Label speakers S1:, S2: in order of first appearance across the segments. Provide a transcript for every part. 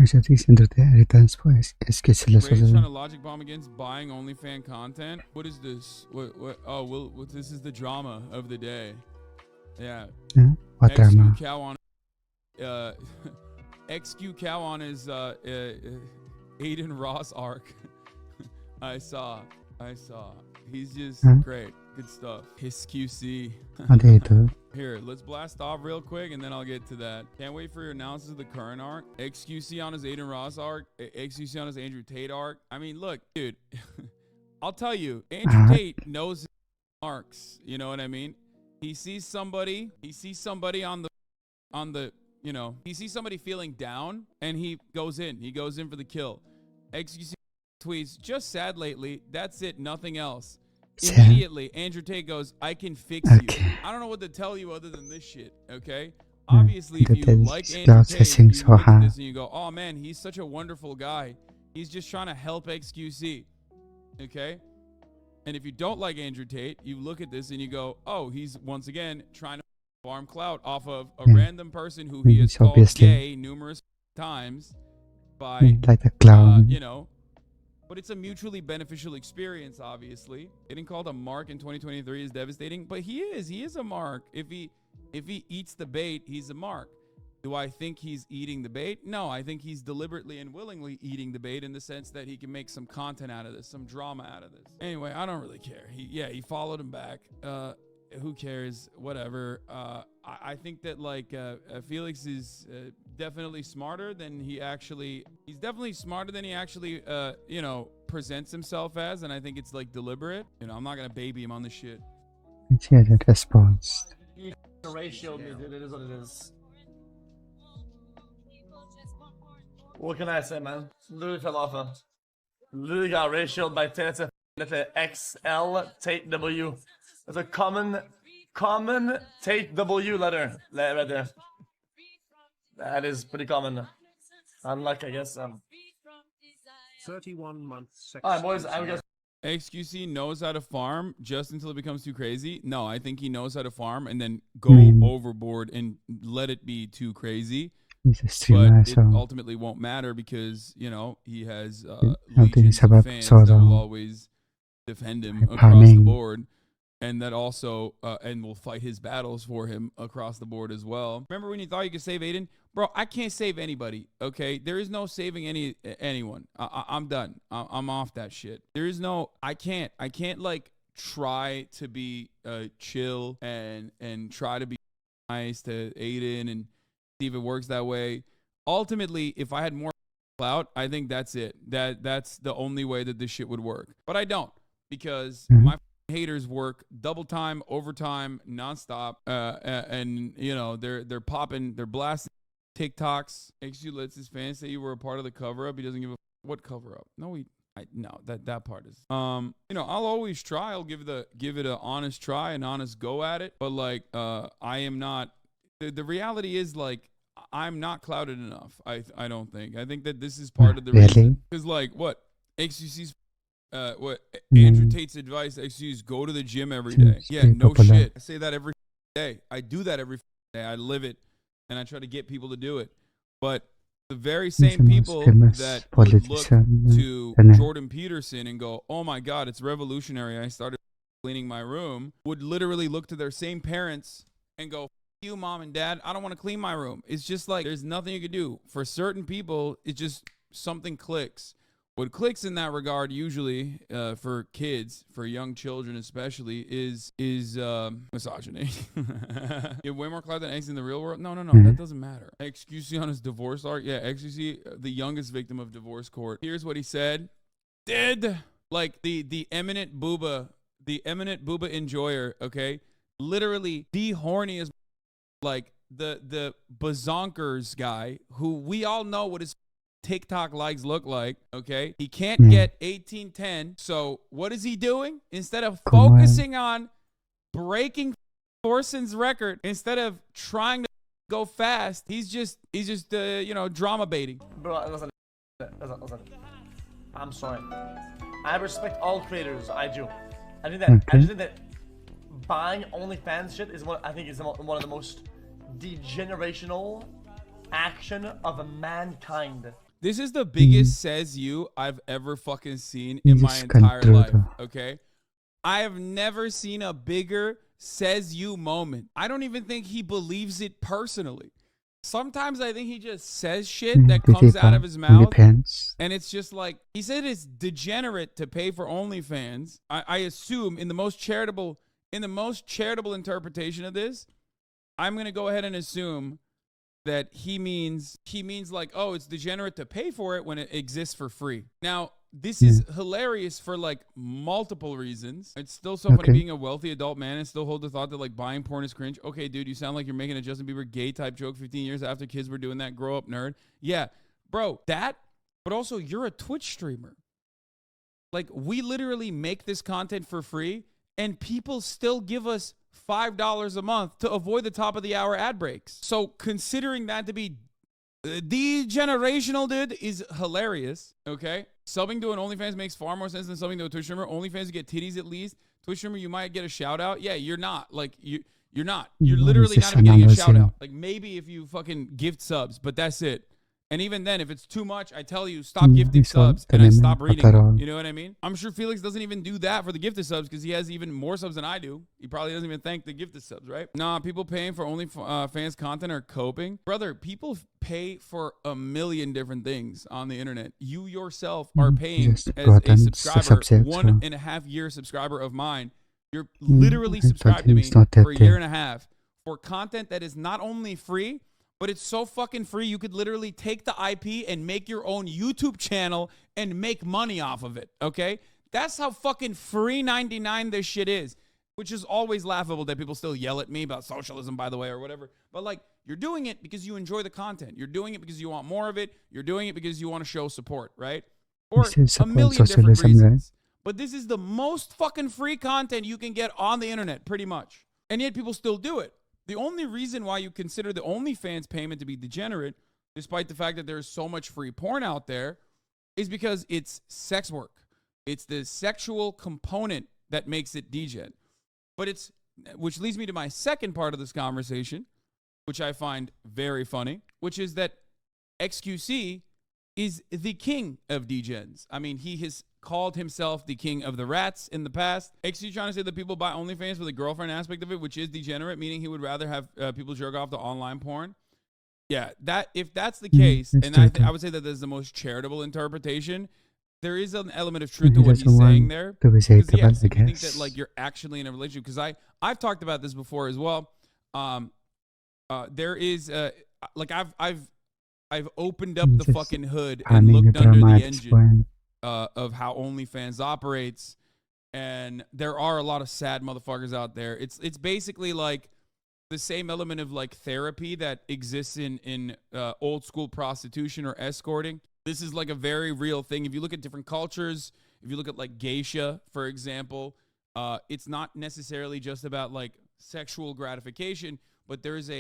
S1: Ray's
S2: trying to logic bomb against buying OnlyFans content. What is this? What? Oh, well, this is the drama of the day. Yeah.
S1: What drama?
S2: Cow on. XQ cow on his Aiden Ross arc. I saw. He's just great. Good stuff. XQC. Here, let's blast off real quick and then I'll get to that. Can't wait for your analysis of the current arc. XQC on his Aiden Ross arc. XQC on his Andrew Tate arc. I mean, look, dude. I'll tell you, Andrew Tate knows his arcs. You know what I mean? He sees somebody on the you know, he sees somebody feeling down and he goes in for the kill. XQC tweets, just sad lately. That's it. Nothing else. Immediately, Andrew Tate goes, I can fix you. I don't know what to tell you other than this shit. Okay. Obviously, if you like Andrew Tate, you look at this and you go, oh man, he's such a wonderful guy. He's just trying to help XQC. Okay. And if you don't like Andrew Tate, you look at this and you go, oh, he's once again trying to farm clout off of a random person who he has called gay numerous times by,
S1: like a clown.
S2: you know, but it's a mutually beneficial experience, obviously. Getting called a mark in 2023 is devastating, but he is a mark. If he eats the bait, he's a mark. Do I think he's eating the bait? No, I think he's deliberately and willingly eating the bait in the sense that he can make some content out of this, some drama out of this. Anyway, I don't really care. He followed him back. Who cares? Whatever. I think that like Felix is definitely smarter than he actually. He's definitely smarter than he actually, you know, presents himself as, and I think it's like deliberate. You know, I'm not gonna baby him on this shit.
S1: It's a response.
S3: Ratio, it is what it is. What can I say, man? Literally fell off. Literally got ratioed by Tate. Letter XL Tate W. There's a common Tate W letter right there. That is pretty common. Unlucky, I guess.
S4: 31 months.
S3: Alright, boys. I'm just.
S2: XQC knows how to farm just until it becomes too crazy. No, I think he knows how to farm and then go overboard and let it be too crazy.
S1: He's a streamer,
S2: but it ultimately won't matter because, you know, he has legions of fans that will always defend him across the board. And that also, and will fight his battles for him across the board as well. Remember when you thought you could save Aiden? Bro, I can't save anybody, okay? There is no saving anyone. I'm done. I'm off that shit. There is no, I can't like try to be chill and try to be nice to Aiden and see if it works that way. Ultimately, if I had more clout, I think that's it. That's the only way that this shit would work. But I don't, because my haters work double time, overtime, nonstop, and you know they're popping, they're blasting TikToks. XQ lets his fans say you were a part of the cover up. He doesn't give a what cover up. No, that part is you know, I'll always try. I'll give it an honest try, an honest go at it. But like I am not. The reality is like I'm not clouded enough. I don't think. I think that this is part of the reason. Because like what XQC's. What Andrew Tate's advice actually is go to the gym every day. Yeah, no shit. I say that every day. I do that every day. I live it and I try to get people to do it. But the very same people that would look to Jordan Peterson and go, oh my God, it's revolutionary. I started cleaning my room, would literally look to their same parents and go, you mom and dad, I don't want to clean my room. It's just like there's nothing you can do. For certain people, it just something clicks. What clicks in that regard usually for kids, for young children especially, is misogyny. You have way more clout than X in the real world? No, that doesn't matter. XQC on his divorce arc? Yeah, XQC, the youngest victim of divorce court. Here's what he said. Like the eminent booba enjoyer, okay? Literally the horniest, like the bazonkers guy who we all know what his TikTok likes look like, okay? He can't get 1810. So what is he doing? Instead of focusing on breaking Thorson's record, instead of trying to go fast, he's just you know, drama baiting.
S3: Bro, listen. I'm sorry. I respect all creators. I do. I think that buying OnlyFans shit is one of the most degenerational action of mankind.
S2: This is the biggest says you I've ever fucking seen in my entire life. Okay, I have never seen a bigger says you moment. I don't even think he believes it personally. Sometimes I think he just says shit that comes out of his mouth, and it's just like, he said it's degenerate to pay for OnlyFans. I assume in the most charitable interpretation of this, I'm gonna go ahead and assume that he means like, oh, it's degenerate to pay for it when it exists for free. Now, this is hilarious for like multiple reasons. It's still so funny being a wealthy adult man and still hold the thought that like buying porn is cringe. Okay, dude, you sound like you're making a Justin Bieber gay type joke 15 years after kids were doing that. Grow up, nerd. Yeah, bro, that, but also you're a Twitch streamer. Like, we literally make this content for free and people still give us $5 a month to avoid the top of the hour ad breaks. So considering that to be degenerational, dude, is hilarious. Okay, subbing to an OnlyFans makes far more sense than subbing to a Twitch streamer. OnlyFans, you get titties at least. Twitch streamer, you might get a shout out. Yeah, you're not. Like, you're not. You're literally not even getting a shout out. Like, maybe if you fucking gift subs, but that's it. And even then, if it's too much, I tell you, stop gifting subs, and I stop reading them. You know what I mean? I'm sure Felix doesn't even do that for the gifted subs because he has even more subs than I do. He probably doesn't even thank the gifted subs, right? Nah, people paying for OnlyFans content are coping. Brother, people pay for a million different things on the internet. You yourself are paying as a subscriber, 1.5 year subscriber of mine. You're literally subscribed to me for a year and a half for content that is not only free, but it's so fucking free, you could literally take the IP and make your own YouTube channel and make money off of it, okay? That's how fucking free 99 this shit is, which is always laughable that people still yell at me about socialism, by the way, or whatever. But, like, you're doing it because you enjoy the content. You're doing it because you want more of it. You're doing it because you want to show support, right? Or a million different reasons. Right? But this is the most fucking free content you can get on the internet, pretty much. And yet people still do it. The only reason why you consider the OnlyFans payment to be degenerate, despite the fact that there's so much free porn out there, is because it's sex work. It's the sexual component that makes it degen. But which leads me to my second part of this conversation, which I find very funny, which is that XQC is the king of degens. I mean, he has called himself the king of the rats in the past. XQC trying to say that people buy OnlyFans for the girlfriend aspect of it, which is degenerate, meaning he would rather have people jerk off to online porn. Yeah, if that's the case, and I would say that there's the most charitable interpretation, there is an element of truth to what he's saying there. Because yes, if you think that like you're actually in a relationship, because I've talked about this before as well. There is like I've opened up the fucking hood and looked under the engine of how OnlyFans operates, and there are a lot of sad motherfuckers out there. It's basically like the same element of like therapy that exists in old school prostitution or escorting. This is like a very real thing. If you look at different cultures, if you look at like geisha, for example, it's not necessarily just about like sexual gratification, but there is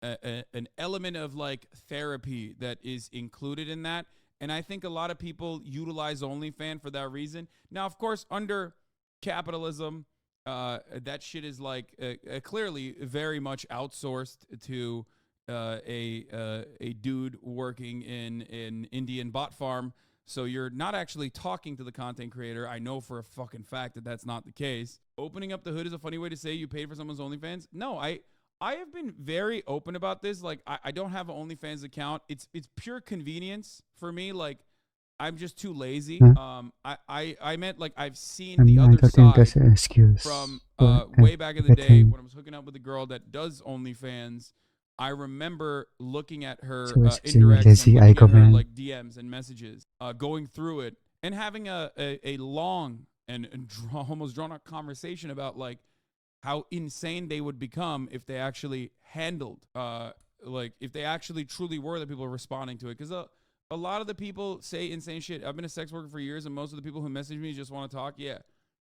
S2: an element of like therapy that is included in that. And I think a lot of people utilize OnlyFans for that reason. Now, of course, under capitalism, that shit is like clearly very much outsourced to a dude working in an Indian bot farm. So you're not actually talking to the content creator. I know for a fucking fact that that's not the case. Opening up the hood is a funny way to say you paid for someone's OnlyFans. No, I have been very open about this. Like, I don't have an OnlyFans account. It's pure convenience for me. Like, I'm just too lazy. I meant like I've seen the other side from way back in the day when I was hooking up with a girl that does OnlyFans. I remember looking at her indirects and looking at her like DMs and messages, going through it and having a long and almost drawn out conversation about like how insane they would become if they actually handled, like if they actually truly were the people responding to it. Because a lot of the people say insane shit. I've been a sex worker for years, and most of the people who message me just want to talk. Yeah,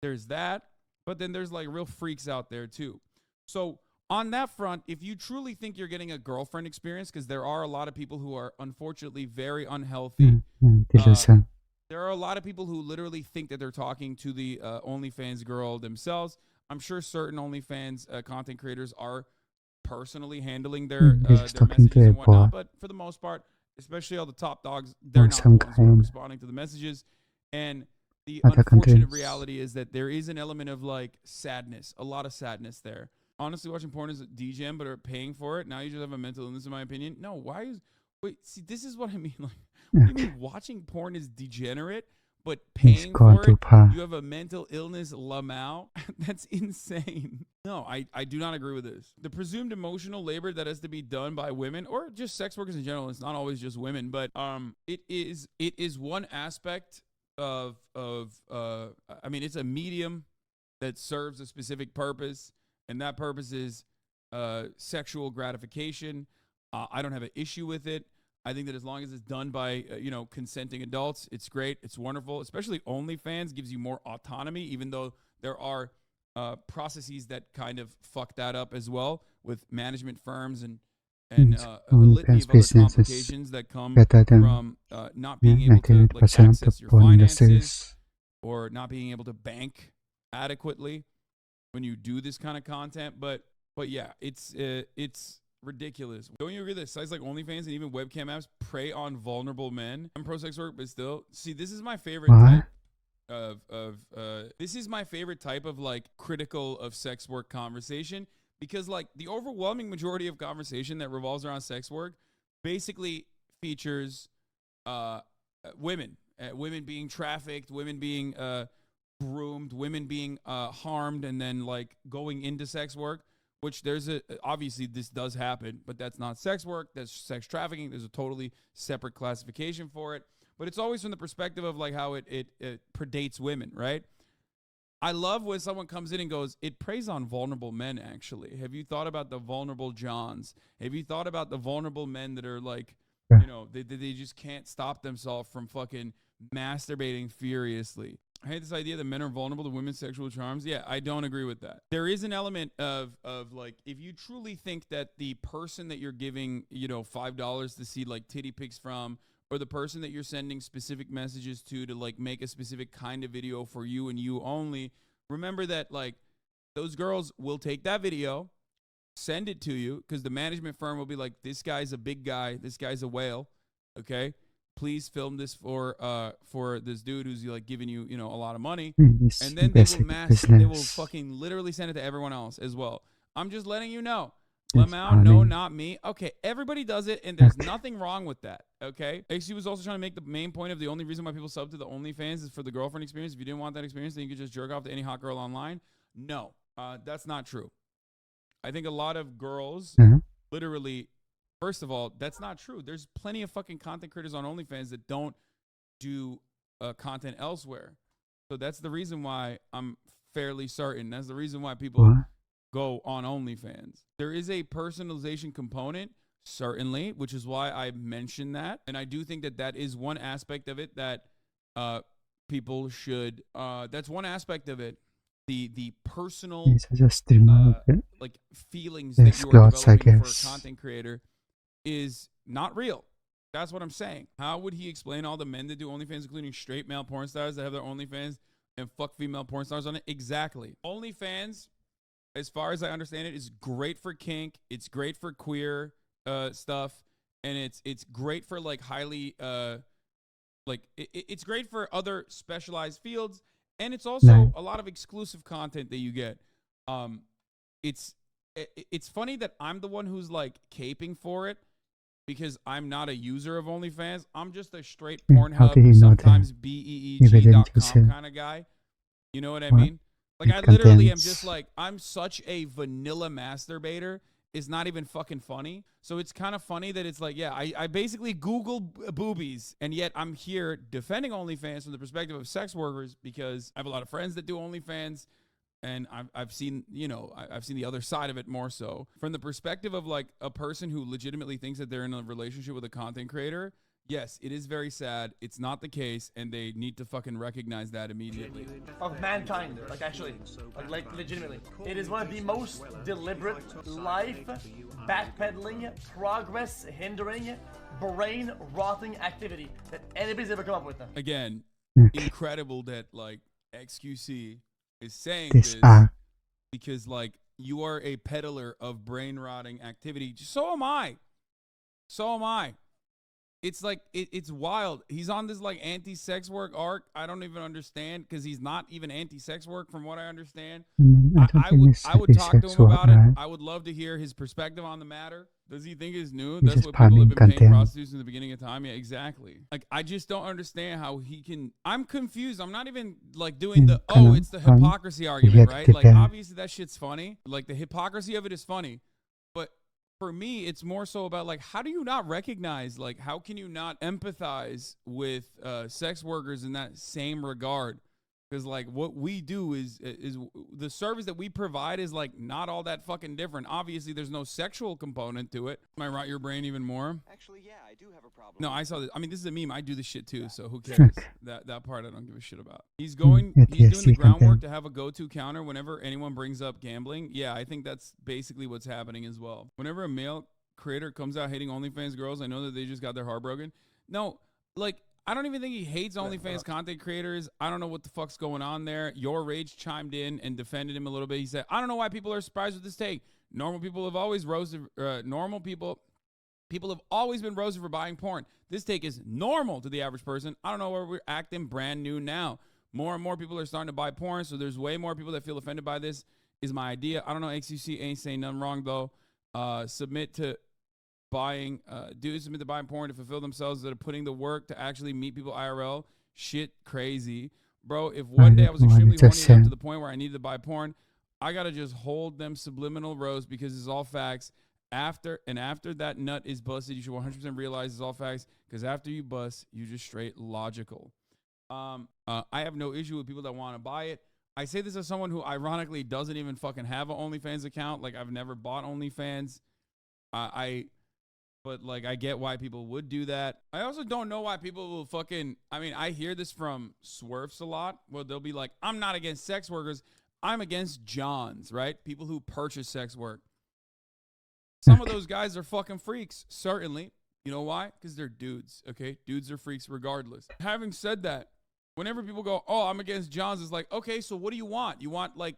S2: there's that. But then there's like real freaks out there too. So on that front, if you truly think you're getting a girlfriend experience, because there are a lot of people who are unfortunately very unhealthy. There are a lot of people who literally think that they're talking to the OnlyFans girl themselves. I'm sure certain OnlyFans content creators are personally handling their messages and whatnot, but for the most part, especially all the top dogs, they're not the ones who are responding to the messages. And the unfortunate reality is that there is an element of like sadness, a lot of sadness there. Honestly, watching porn is a DGM, but are paying for it. Now you just have a mental illness, in my opinion. No, wait, see, this is what I mean. Like, what do you mean watching porn is degenerate, but paying for it, you have a mental illness, Lamau? That's insane. No, I do not agree with this. The presumed emotional labor that has to be done by women, or just sex workers in general, it's not always just women, but it is one aspect of I mean, it's a medium that serves a specific purpose, and that purpose is sexual gratification. I don't have an issue with it. I think that as long as it's done by, consenting adults, it's great. It's wonderful. Especially OnlyFans gives you more autonomy, even though there are processes that kind of fuck that up as well with management firms and a litany of other complications that come from not being able to access your finances or not being able to bank adequately when you do this kind of content. But yeah, it's ridiculous. Don't you agree that sites like OnlyFans and even webcam apps prey on vulnerable men? I'm pro sex work, but still, see, this is my favorite type this is my favorite type of like critical of sex work conversation, because like the overwhelming majority of conversation that revolves around sex work basically features women being trafficked, women being groomed, women being harmed, and then like going into sex work. Which obviously this does happen, but that's not sex work. That's sex trafficking. There's a totally separate classification for it. But it's always from the perspective of like how it predates women, right? I love when someone comes in and goes, it preys on vulnerable men, actually. Have you thought about the vulnerable Johns? Have you thought about the vulnerable men that are like, they just can't stop themselves from fucking masturbating furiously? I hate this idea that men are vulnerable to women's sexual charms. Yeah, I don't agree with that. There is an element of like, if you truly think that the person that you're giving, $5 to see like titty pics from, or the person that you're sending specific messages to like make a specific kind of video for you and you only, remember that like those girls will take that video, send it to you, because the management firm will be like, this guy's a big guy, this guy's a whale, okay? Please film this for this dude who's like giving you, a lot of money. And then they will fucking literally send it to everyone else as well. I'm just letting you know. Lamau, no, not me. Okay, everybody does it, and there's nothing wrong with that, okay? XQC was also trying to make the main point of the only reason why people sub to the OnlyFans is for the girlfriend experience. If you didn't want that experience, then you could just jerk off to any hot girl online. No, that's not true. I think a lot of girls literally... First of all, that's not true. There's plenty of fucking content creators on OnlyFans that don't do content elsewhere. So that's the reason why I'm fairly certain. That's the reason why people go on OnlyFans. There is a personalization component, certainly, which is why I mentioned that. And I do think that that is one aspect of it that people should, that's one aspect of it. The personal like feelings that you are developing for a content creator is not real. That's what I'm saying. How would he explain all the men that do OnlyFans, including straight male porn stars that have their OnlyFans and fuck female porn stars on it? Exactly. OnlyFans, as far as I understand it, is great for kink. It's great for queer stuff, and it's great for like highly it's great for other specialized fields, and it's also a lot of exclusive content that you get. It's funny that I'm the one who's like caping for it, because I'm not a user of OnlyFans. I'm just a straight Pornhub, sometimes BEEG.com kind of guy. You know what I mean? Like, I literally am just like, I'm such a vanilla masturbator. It's not even fucking funny. So it's kind of funny that it's like, yeah, I basically Google boobies, and yet I'm here defending OnlyFans from the perspective of sex workers, because I have a lot of friends that do OnlyFans. And I've seen, I've seen the other side of it more so. From the perspective of like a person who legitimately thinks that they're in a relationship with a content creator, yes, it is very sad. It's not the case, and they need to fucking recognize that immediately.
S3: Of mankind, like actually, like legitimately. It is one of the most deliberate, life backpedaling, progress hindering, brain rotting activity that anybody's ever come up with.
S2: Again, incredible that like XQC is saying this, because like you are a peddler of brain rotting activity. So am I. it's like it's wild. He's on this like anti-sex work arc. I don't even understand because he's not even anti-sex work from what I understand.
S1: I mean, I don't think
S2: I would talk to him about it. I would love to hear his perspective on the matter. Does he think it's new?
S1: He's
S2: That's
S1: just
S2: what people have been
S1: palming
S2: paying
S1: content.
S2: prostitutes in the beginning of time. Yeah, exactly. Like I just don't understand how he can. I'm confused. I'm not even like doing the it's the hypocrisy argument, right? Like obviously that shit's funny. Like the hypocrisy of it is funny, but for me, it's more so about like, how do you not recognize, like, how can you not empathize with sex workers in that same regard? Because like what we do is the service that we provide is like not all that fucking different. Obviously, there's no sexual component to it. Am I rot your brain even more?
S4: Actually, yeah, I do have a problem.
S2: No, I saw this. I mean, this is a meme. I do this shit too, so who cares? That part I don't give a shit about. He's doing the groundwork to have a go-to counter whenever anyone brings up gambling. Yeah, I think that's basically what's happening as well. Whenever a male creator comes out hating OnlyFans girls, I know that they just got their heart broken. No, like, I don't even think he hates OnlyFans content creators. I don't know what the fuck's going on there. Your Rage chimed in and defended him a little bit. He said, I don't know why people are surprised with this take. Normal people have always roasted, people have always been roasted for buying porn. This take is normal to the average person. I don't know where we're acting brand new now. More and more people are starting to buy porn, so there's way more people that feel offended by this, is my idea. I don't know, XQC ain't saying nothing wrong, though. Submit to buying porn to fulfill themselves, that are putting the work to actually meet people IRL. Shit crazy. Bro, if one day I was extremely horny up to the point where I needed to buy porn, I gotta just hold them subliminal roast because it's all facts. After that nut is busted, you should 100% realize it's all facts, because after you bust, you just straight logical. I have no issue with people that want to buy it. I say this as someone who ironically doesn't even fucking have an OnlyFans account. Like, I've never bought OnlyFans. But like, I get why people would do that. I also don't know why people will fucking, I mean, I hear this from Swerfs a lot, where they'll be like, I'm not against sex workers, I'm against Johns, right? People who purchase sex work. Some of those guys are fucking freaks, certainly. You know why? Because they're dudes, okay? Dudes are freaks regardless. Having said that, whenever people go, oh, I'm against Johns, it's like, okay, so what do you want? You want like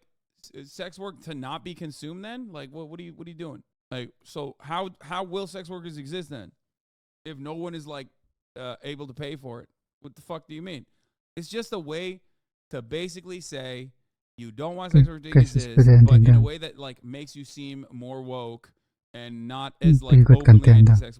S2: sex work to not be consumed then? Like, what are you doing? Like, so how will sex workers exist then if no one is like able to pay for it? What the fuck do you mean? It's just a way to basically say you don't want sex workers to exist, but in a way that like makes you seem more woke and not as like openly anti-sex.